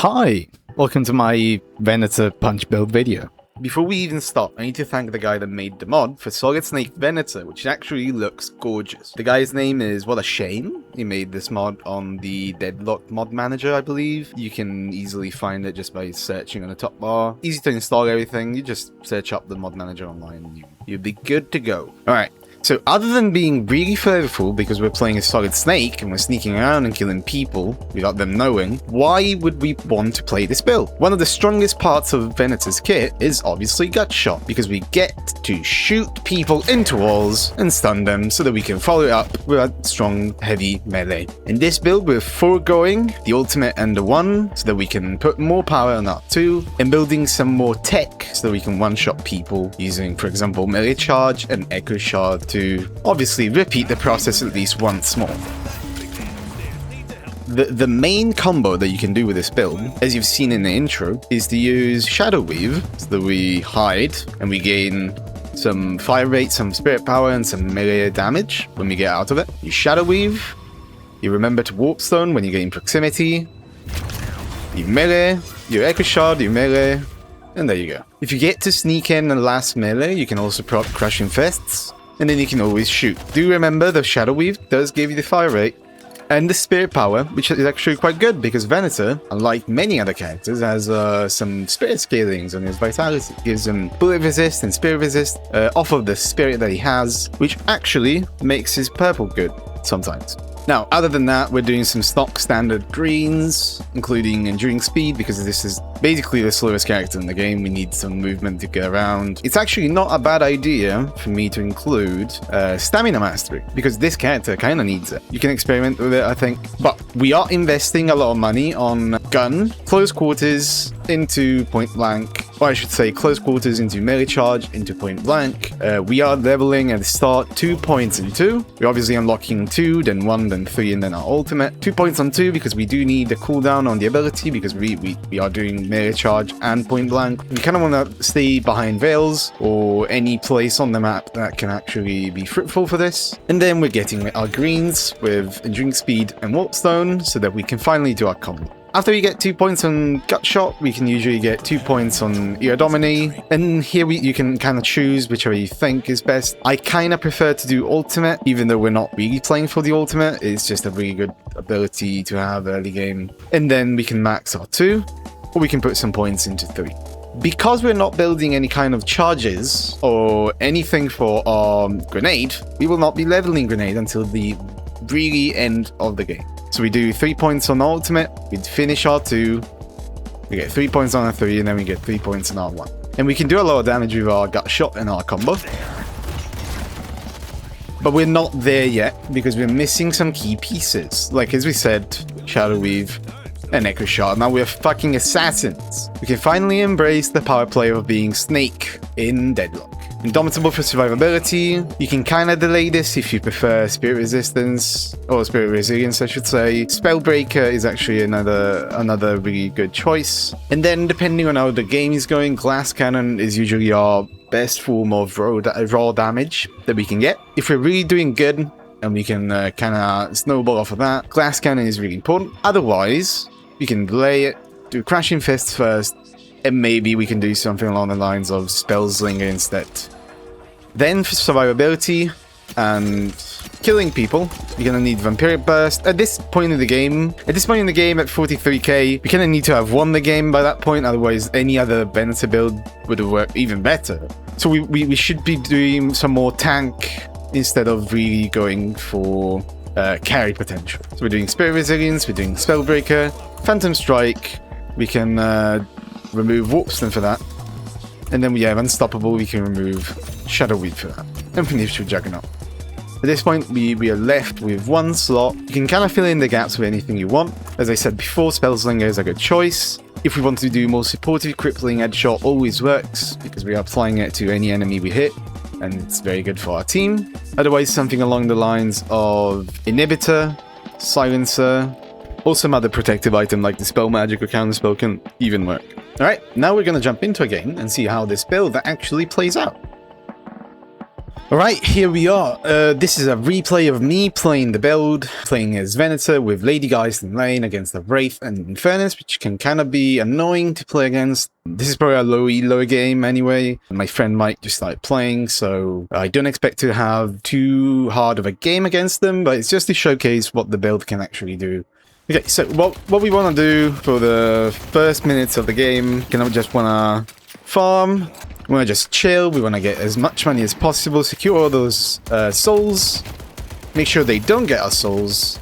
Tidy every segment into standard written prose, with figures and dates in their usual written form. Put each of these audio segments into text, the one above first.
Hi, welcome to my Venator punch build video. Before we even start, I need to thank the guy that made the mod for Solid Snake Venator, which actually looks gorgeous. The guy's name is What a Shame. He made this mod on the Deadlock mod manager, I believe. You can easily find it just by searching on the top bar. Easy to install everything. You just search up the mod manager online and you'll be good to go. Alright. So other than being really flavorful because we're playing a Solid Snake and we're sneaking around and killing people without them knowing, why would we want to play this build? One of the strongest parts of Venator's kit is obviously Gut Shot, because we get to shoot people into walls and stun them so that we can follow it up with a strong, heavy melee. In this build, we're foregoing the ultimate and the 1 so that we can put more power on our 2 and building some more tech so that we can one-shot people using, for example, melee charge and echo shard to obviously repeat the process at least once more. The main combo that you can do with this build, as you've seen in the intro, is to use Shadow Weave so that we hide and we gain some fire rate, some spirit power, and some melee damage when we get out of it. You Shadow Weave, you remember to Warp Stone when you get in proximity, you melee, you Echo Shard, you melee, and there you go. If you get to sneak in the last melee, you can also proc Crushing Fists, and then you can always shoot. Do remember the Shadow Weave does give you the fire rate and the spirit power, which is actually quite good because Venator, unlike many other characters, has some spirit scalings on his vitality. It gives him bullet resist and spirit resist off of the spirit that he has, which actually makes his purple good sometimes. Now, other than that, we're doing some stock standard greens, including enduring speed, because this is basically the slowest character in the game. We need some movement to get around. It's actually not a bad idea for me to include stamina mastery, because this character kind of needs it. You can experiment with it, I think. But we are investing a lot of money on gun, close quarters into point blank, or I should say close quarters into melee charge into point blank. We are leveling at the start 2 points in 2. We're obviously unlocking 2, then 1, then 3, and then our ultimate. 2 points on 2 because we do need a cooldown on the ability because we are doing melee charge and point blank. We kind of want to stay behind veils or any place on the map that can actually be fruitful for this. And then we're getting our greens with enduring speed and warp stone so that we can finally do our combo. After we get 2 points on Gut Shot, we can usually get 2 points on Iradomini, and here you can kind of choose whichever you think is best. I kind of prefer to do ultimate, even though we're not really playing for the ultimate. It's just a really good ability to have early game. And then we can max our 2, or we can put some points into 3. Because we're not building any kind of charges or anything for our grenade, we will not be leveling grenade until the really end of the game. So we do 3 points on ultimate, we finish our 2, we get 3 points on our 3, and then we get 3 points on our 1. And we can do a lot of damage with our Gut Shot and our combo. But we're not there yet, because we're missing some key pieces. Like, as we said, Shadow Weave and Echo Shard. Now we're fucking assassins. We can finally embrace the power play of being Snake in Deadlock. Indomitable for survivability. You can kind of delay this if you prefer Spirit Resistance, or Spirit Resilience, I should say. Spellbreaker is actually another really good choice. And then, depending on how the game is going, Glass Cannon is usually our best form of raw damage that we can get. If we're really doing good, and we can kind of snowball off of that, Glass Cannon is really important. Otherwise, we can delay it, do Crashing Fists first, and maybe we can do something along the lines of Spellslinger instead. Then for survivability and killing people, you're gonna need Vampiric Burst. At this point in the game at 43k, we kinda need to have won the game by that point, otherwise any other Venator build would have worked even better. So we should be doing some more tank instead of really going for carry potential. So we're doing Spirit Resilience, we're doing Spellbreaker, Phantom Strike, we can remove Warpstone for that, and then we have Unstoppable, we can remove Shadow Weave for that, and finish with Juggernaut. At this point, we are left with 1 slot. You can kind of fill in the gaps with anything you want. As I said before, Spellslinger is a good choice. If we want to do more supportive, Crippling Headshot always works, because we are applying it to any enemy we hit, and it's very good for our team. Otherwise, something along the lines of Inhibitor, Silencer, or some other protective item like the Spell Magic or Counterspell can even work. Alright, now we're going to jump into a game and see how this build actually plays out. Alright, here we are. This is a replay of me playing the build, playing as Venator with Lady Geist in lane against the Wraith and Infernus, which can kind of be annoying to play against. This is probably a low elo game anyway. My friend Mike just started playing, so I don't expect to have too hard of a game against them, but it's just to showcase what the build can actually do. Okay, so what we want to do for the first minutes of the game, kind of just want to farm. We want to just chill, we want to get as much money as possible, secure all those souls, make sure they don't get our souls,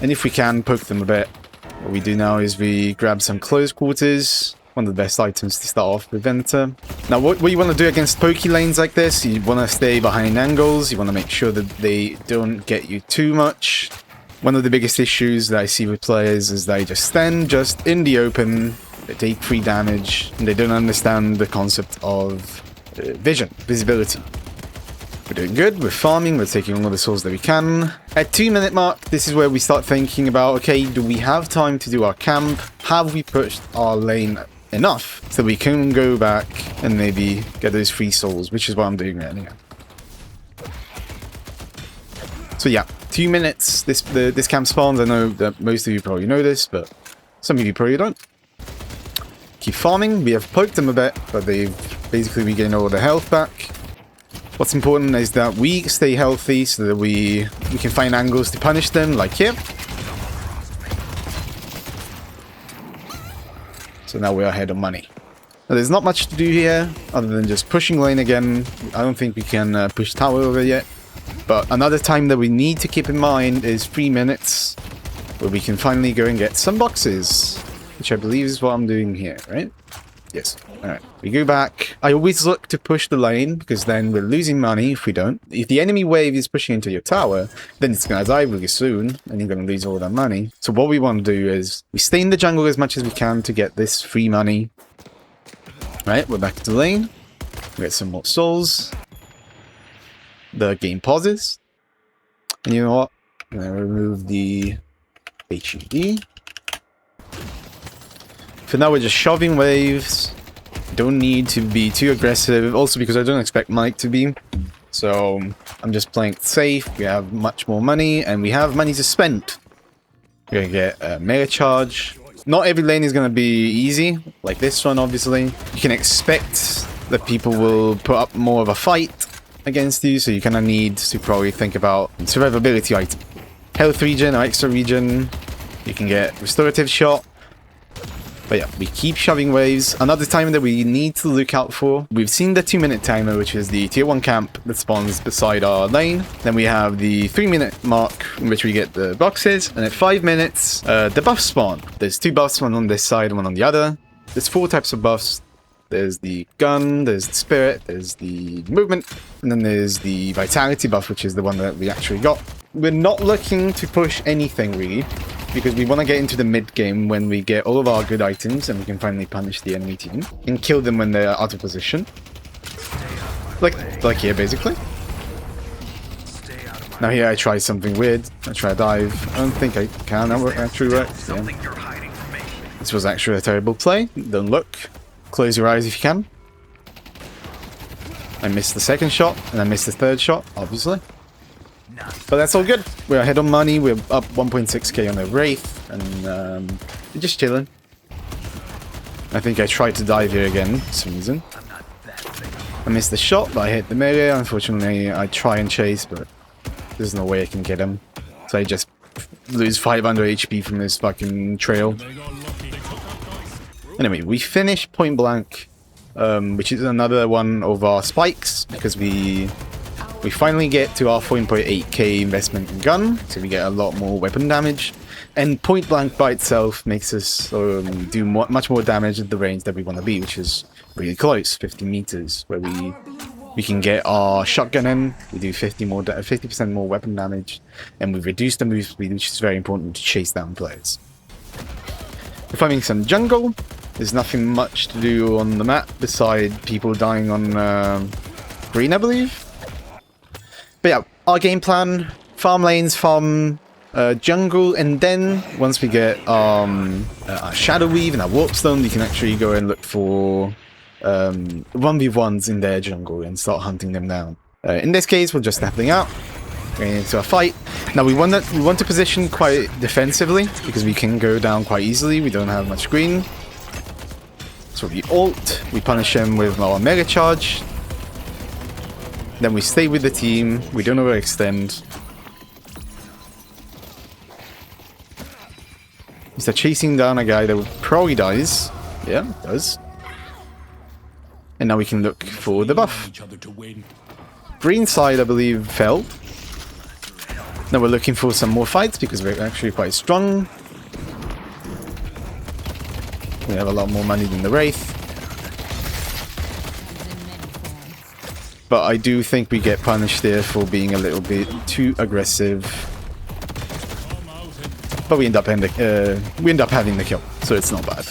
and if we can, poke them a bit. What we do now is we grab some close quarters, one of the best items to start off with Venator. Now what you want to do against pokey lanes like this, you want to stay behind angles, you want to make sure that they don't get you too much. One of the biggest issues that I see with players is they just stand just in the open, they take free damage, and they don't understand the concept of visibility. We're doing good, we're farming, we're taking all the souls that we can. At 2-minute mark, this is where we start thinking about, okay, do we have time to do our camp? Have we pushed our lane enough so we can go back and maybe get those free souls, which is what I'm doing right now. So yeah, 2 minutes, this camp spawns. I know that most of you probably know this, but some of you probably don't. Keep farming, we have poked them a bit, but they've basically regained all their health back. What's important is that we stay healthy so that we can find angles to punish them, like here. So now we are ahead on money. Now, there's not much to do here, other than just pushing lane again. I don't think we can push tower over yet. But another time that we need to keep in mind is 3 minutes, where we can finally go and get some boxes. Which I believe is what I'm doing here, right? Yes. Alright. We go back. I always look to push the lane, because then we're losing money if we don't. If the enemy wave is pushing into your tower, then it's going to die really soon, and you're going to lose all that money. So what we want to do is, we stay in the jungle as much as we can to get this free money. Right, we're back to the lane. We get some more souls. The game pauses. And you know what? I'm going to remove the HUD. For now, we're just shoving waves. Don't need to be too aggressive. Also, because I don't expect Mike to be. So, I'm just playing it safe. We have much more money, and we have money to spend. We're going to get a mega charge. Not every lane is going to be easy, like this one, obviously. You can expect that people will put up more of a fight against you, so you kind of need to probably think about survivability item. Health regen or extra regen. You can get restorative shot. But yeah, we keep shoving waves. Another timer that we need to look out for. We've seen the 2-minute timer, which is the tier 1 camp that spawns beside our lane. Then we have the 3-minute mark, in which we get the boxes. And at 5 minutes, the buffs spawn. There's 2 buffs, one on this side, one on the other. There's 4 types of buffs. There's the gun, there's the spirit, there's the movement, and then there's the vitality buff, which is the one that we actually got. We're not looking to push anything, really, because we want to get into the mid-game when we get all of our good items and we can finally punish the enemy team and kill them when they're out of position. Like here, basically. Now here I try something weird. I try a dive. I don't think I can actually work. Yeah. This was actually a terrible play. Don't look. Close your eyes if you can. I missed the second shot, and I missed the third shot, obviously. But that's all good. We're ahead on money, we're up 1.6k on the Wraith, and we're just chilling. I think I tried to dive here again, for some reason. I missed the shot, but I hit the melee. Unfortunately, I try and chase, but there's no way I can get him. So I just lose 500 HP from this fucking trail. Anyway, we finished point blank, which is another one of our spikes, because we finally get to our 4.8k investment in gun, so we get a lot more weapon damage. And point blank by itself makes us do much more damage at the range that we want to be, which is really close, 50 meters, where we can get our shotgun in. We do 50% more weapon damage, and we reduce the move speed, which is very important to chase down players. We're finding some jungle. There's nothing much to do on the map beside people dying on green, I believe. But yeah, our game plan: farm lanes, farm jungle, and then once we get our Shadow Weave and our Warpstone, we can actually go and look for 1v1s in their jungle and start hunting them down. In this case, we're just stepping out, going into a fight. Now we want to position quite defensively because we can go down quite easily. We don't have much green. So we ult, we punish him with our mega charge. Then we stay with the team. We don't overextend. We start chasing down a guy that probably dies. Yeah, does. And now we can look for the buff. Green side, I believe, fell. Now we're looking for some more fights because we're actually quite strong. We have a lot more money than the Wraith. But I do think we get punished there for being a little bit too aggressive. But we end up having the kill, so it's not bad.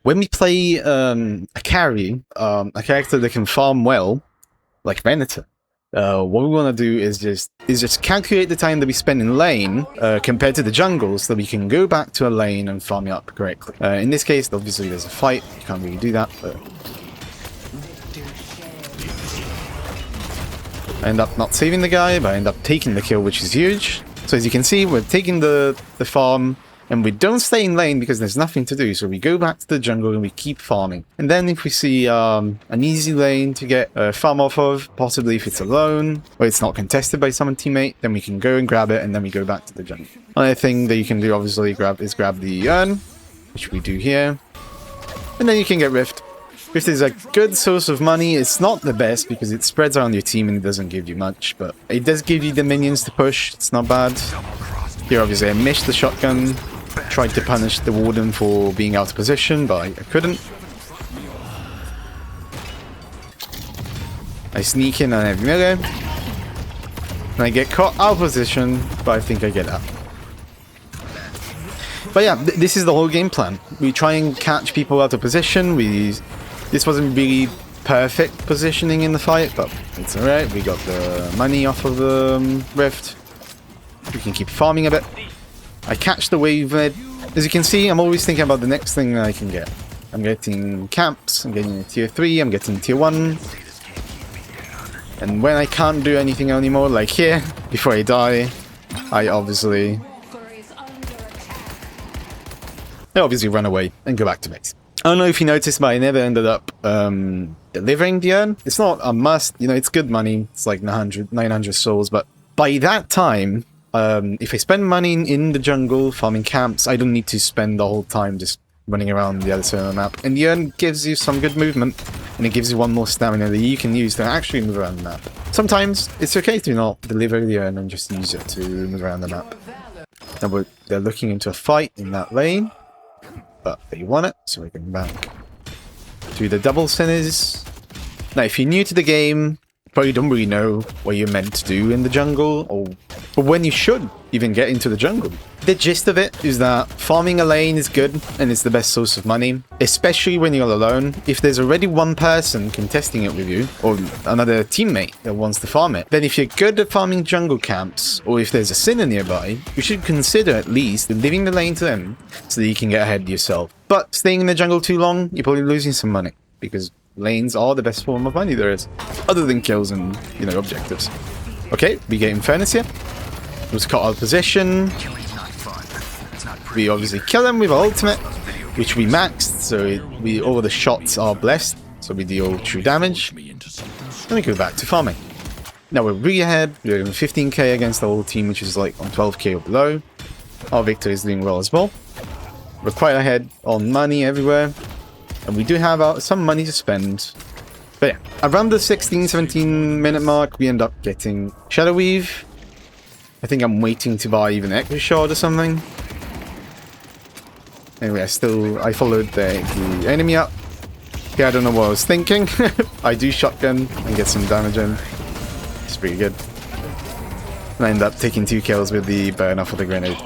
When we play a carry, a character that can farm well, like Venator, what we want to do is just calculate the time that we spend in lane compared to the jungle, so that we can go back to a lane and farm it up correctly. In this case, obviously there's a fight. You can't really do that, but I end up not saving the guy, but I end up taking the kill, which is huge. So as you can see, we're taking the farm, and we don't stay in lane because there's nothing to do. So we go back to the jungle and we keep farming. And then if we see an easy lane to get a farm off of, possibly if it's alone, or it's not contested by some teammate, then we can go and grab it, and then we go back to the jungle. Another thing that you can do, obviously, is grab the urn, which we do here. And then you can get Rift. Rift is a good source of money. It's not the best because it spreads around your team and it doesn't give you much, but it does give you the minions to push. It's not bad. Here, obviously, I missed the shotgun. Tried to punish the warden for being out of position, but I couldn't. I sneak in and I have melee. And I get caught out of position, but I think I get out. But yeah, this is the whole game plan. We try and catch people out of position. This wasn't really perfect positioning in the fight, but it's alright. We got the money off of the Rift. We can keep farming a bit. I catch the wave. As you can see, I'm always thinking about the next thing I can get. I'm getting camps, I'm getting tier 3, I'm getting tier 1. And when I can't do anything anymore, like here, before I die, I obviously run away and go back to base. I don't know if you noticed, but I never ended up delivering the urn. It's not a must, you know, it's good money. It's like 900 souls, but by that time, if I spend money in the jungle farming camps, I don't need to spend the whole time just running around the other side of the map. And the urn gives you some good movement, and it gives you one more stamina that you can use to actually move around the map. Sometimes it's okay to not deliver the urn and just use it to move around the map. Now they're looking into a fight in that lane, but they want it, so we can back to the double sinners. Now, if you're new to the game, you probably don't really know what you're meant to do in the jungle, or when you should even get into the jungle. The gist of it is that farming a lane is good, and it's the best source of money, especially when you're alone. If there's already one person contesting it with you, or another teammate that wants to farm it, then if you're good at farming jungle camps, or if there's a sinner nearby, you should consider at least leaving the lane to them, so that you can get ahead yourself. But staying in the jungle too long, you're probably losing some money, because lanes are the best form of money there is, other than kills and, you know, objectives. Okay, we get Infernos here. He was caught out of position. We obviously kill him with our ultimate, which we maxed, so all the shots are blessed, so we deal true damage. Then we go back to farming. Now we're really ahead. We're doing 15k against the whole team, which is like on 12k or below. Our Victor is doing well as well. We're quite ahead on money everywhere. And we do have some money to spend. But yeah, around the 16-17 minute mark, we end up getting Shadow Weave. I think I'm waiting to buy even Echo Shard or something. Anyway, I followed the enemy up. Yeah, I don't know what I was thinking. I do shotgun and get some damage in. It's pretty good. And I end up taking 2 kills with the burn off of the grenade.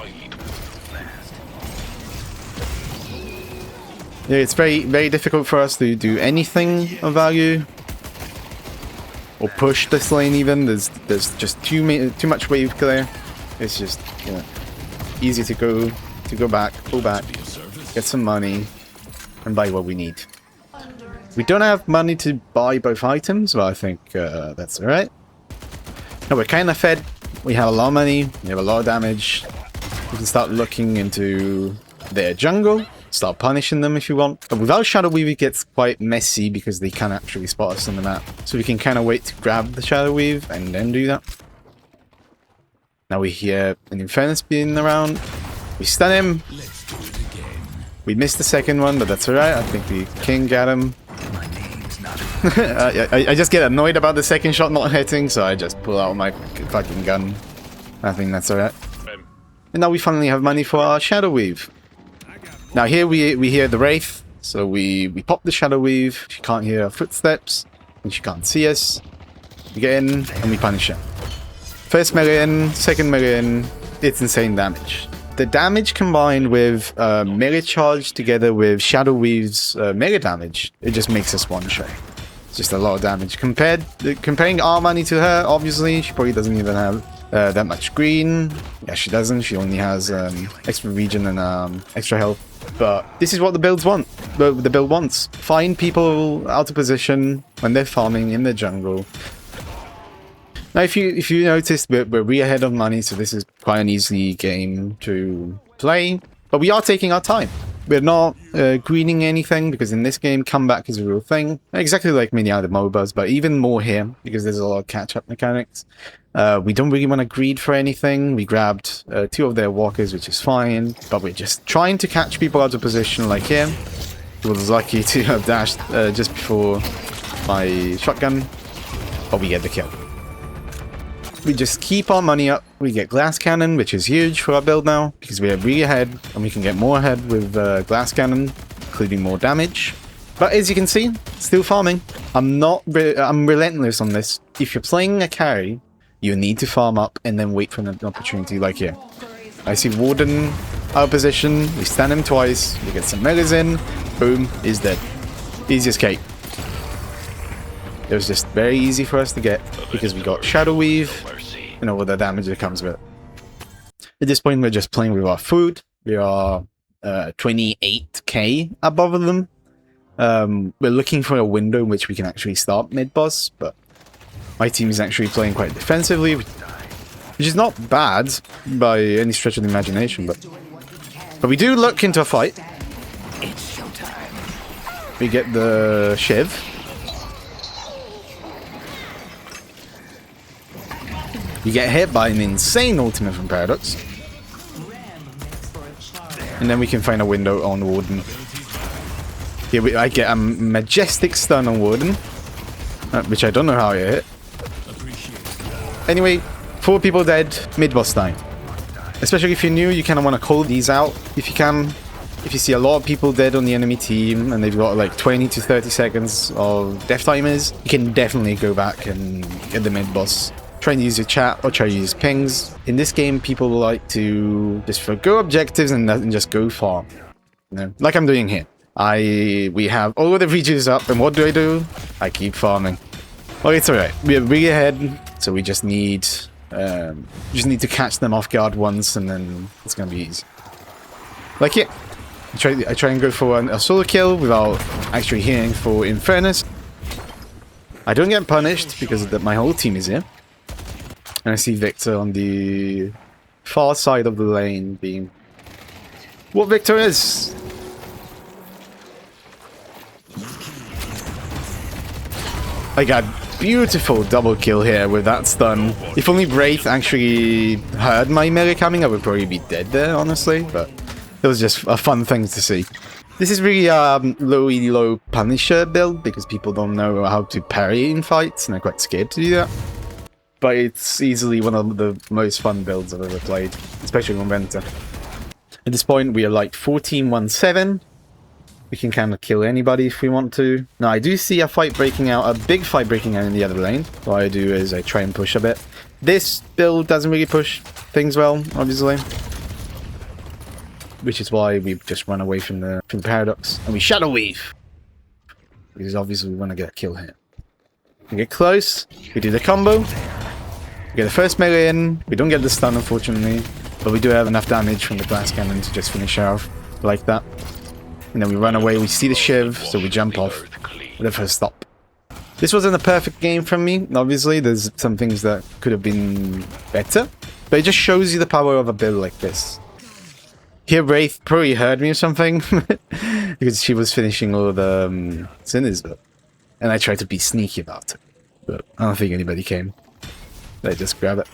Yeah, it's very, very difficult for us to do anything of value. Or push this lane even. There's just too much wave clear. It's just, you know, easy to go back, pull back, get some money, and buy what we need. We don't have money to buy both items, but I think that's alright. No, we're kind of fed. We have a lot of money. We have a lot of damage. We can start looking into their jungle. Start punishing them if you want. But without Shadow Weave, it gets quite messy because they can't actually spot us on the map. So we can kind of wait to grab the Shadow Weave and then do that. Now we hear an Infernus being around. We stun him. We missed the second one, but that's alright. I think we can get him. I just get annoyed about the second shot not hitting, so I just pull out my fucking gun. I think that's alright. And now we finally have money for our Shadow Weave. Now here we hear the Wraith, so we pop the Shadow Weave. She can't hear our footsteps, and she can't see us. We get in, and we punish her. First melee in, second melee in, it's insane damage. The damage combined with melee charge together with Shadow Weave's melee damage, it just makes us one-shot. It's just a lot of damage. Comparing our money to her, obviously, she probably doesn't even have that much green. Yeah, she doesn't. She only has extra regen and extra health. But this is what the builds want. The build wants. Find people out of position when they're farming in the jungle. Now, if you notice, we're way ahead of money, so this is quite an easy game to play. But we are taking our time. We're not greening anything, because in this game, comeback is a real thing. Exactly like many other MOBAs, but even more here, because there's a lot of catch-up mechanics. We don't really want to greed for anything. We grabbed 2 of their walkers, which is fine. But we're just trying to catch people out of position like him. He was lucky to have dashed just before my shotgun. But we get the kill. We just keep our money up. We get Glass Cannon, which is huge for our build now, because we are really ahead, and we can get more ahead with Glass Cannon, including more damage. But as you can see, still farming. I'm relentless on this. If you're playing a carry, you need to farm up and then wait for an opportunity like here. I see Warden out of position. We stun him twice. We get some melees in. Boom, he's dead. Easy as cake. It was just very easy for us to get because we got Shadow Weave and all the damage that comes with it. At this point, we're just playing with our food. We are 28k above them. We're looking for a window in which we can actually start mid-boss, but my team is actually playing quite defensively, which is not bad by any stretch of the imagination, but we do look into a fight. We get the Shiv. You get hit by an insane ultimate from Paradox. And then we can find a window on Warden. Here I get a majestic stun on Warden, which I don't know how I hit. Anyway, 4 people dead, mid-boss time. Especially if you're new, you kind of want to call these out if you can. If you see a lot of people dead on the enemy team and they've got like 20 to 30 seconds of death timers, you can definitely go back and get the mid-boss. Try and use your chat or try to use pings. In this game, people like to just forgo objectives and just go farm. You know, like I'm doing here. We have all of the regions up, and what do? I keep farming. Well, it's alright. We're really ahead, so we just need to catch them off guard once, and then it's gonna be easy. Like it. I try and go for a solo kill without actually hitting for Infernus. I don't get punished because my whole team is here. And I see Victor on the far side of the lane being what Victor is. I got beautiful double kill here with that stun. If only Wraith actually heard my melee coming, I would probably be dead there, honestly. But it was just a fun thing to see. This is really low Punisher build because people don't know how to parry in fights and are quite scared to do that. But it's easily one of the most fun builds I've ever played, especially on Venator. At this point, we are like 14-1-7. We can kind of kill anybody if we want to. Now, I do see a fight breaking out, a big fight breaking out in the other lane. What I do is I try and push a bit. This build doesn't really push things well, obviously. Which is why we just run away from the Paradox. And we Shadow Weave. Because obviously we want to get a kill here. We get close, we do the combo. We get the first melee in. We don't get the stun, unfortunately. But we do have enough damage from the Glass Cannon to just finish her off like that. And then we run away, we see the Shiv, so we jump off. the first stop. This wasn't a perfect game from me, obviously. There's some things that could have been better. But it just shows you the power of a build like this. Here, Wraith probably heard me or something. Because she was finishing all the Sinners. And I tried to be sneaky about it. But I don't think anybody came. They just grab it.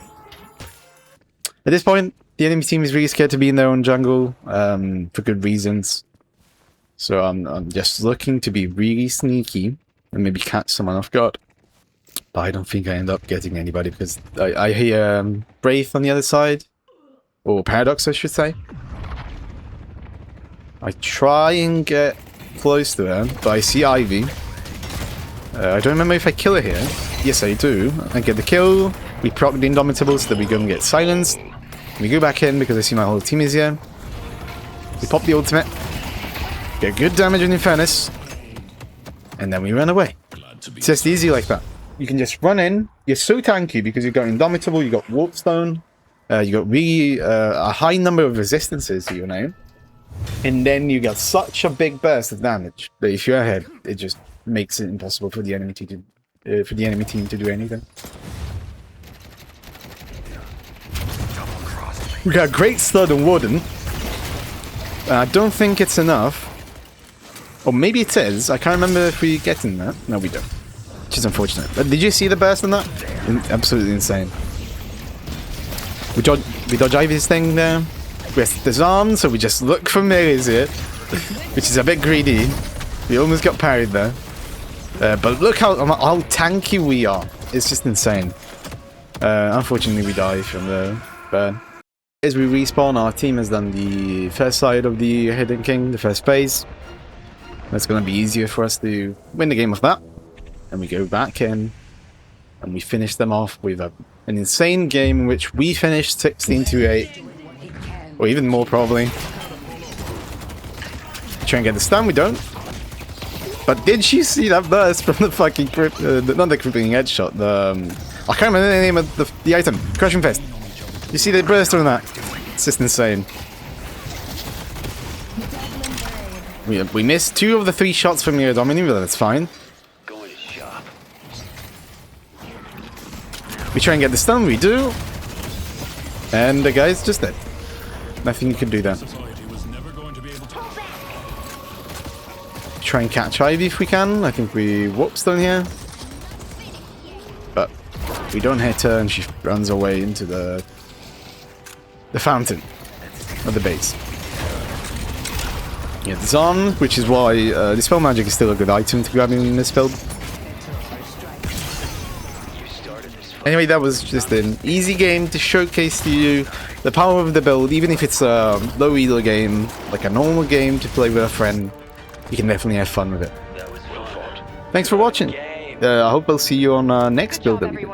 At this point, the enemy team is really scared to be in their own jungle. For good reasons. So I'm just looking to be really sneaky. And maybe catch someone off guard. But I don't think I end up getting anybody because I hear Wraith on the other side. Or Paradox, I should say. I try and get close to her, but I see Ivy. I don't remember if I kill her here. Yes, I do. I get the kill. We proc the Indomitable so that we go and get silenced. We go back in because I see my whole team is here. We pop the ultimate. Get good damage on Infernus. And then we run away. It's just easy like that. You can just run in. You're so tanky because you've got Indomitable, you got Warpstone, you got really a high number of resistances, you know. And then you get such a big burst of damage that if you're ahead, it just makes it impossible for the enemy team to do anything. We got a great stud on Warden. I don't think it's enough. Or maybe it is. I can't remember if we get in that. No, we don't. Which is unfortunate. But did you see the burst on that? Absolutely insane. We dodge Ivy's thing there. With disarm, so we just look for mirrors here. Which is a bit greedy. We almost got parried there. But look how tanky we are. It's just insane. Unfortunately, we die from the burn. As we respawn, our team has done the first side of the Hidden King, the first phase. That's going to be easier for us to win the game of that. And we go back in, and we finish them off with an insane game in which we finished 16-8. Or even more, probably. Try and get the stun, we don't. But did you see that burst from the fucking not the crippling headshot, I can't remember the name of the item. Crushing Fist. You see the burst on that? It's just insane. We missed 2 of the 3 shots from your Domini, but that's fine. We try and get the stun, we do. And the guy's just dead. Nothing you can do there. Try and catch Ivy if we can. I think we Warpstone here. But we don't hit her and she runs away into the fountain of the base. Yeah, Disarm, which is why Dispel Magic is still a good item to grab in this build. Anyway, that was just an easy game to showcase to you the power of the build. Even if it's a low elo game, like a normal game to play with a friend, you can definitely have fun with it. Thanks for watching. I hope I'll see you on our next build that we do.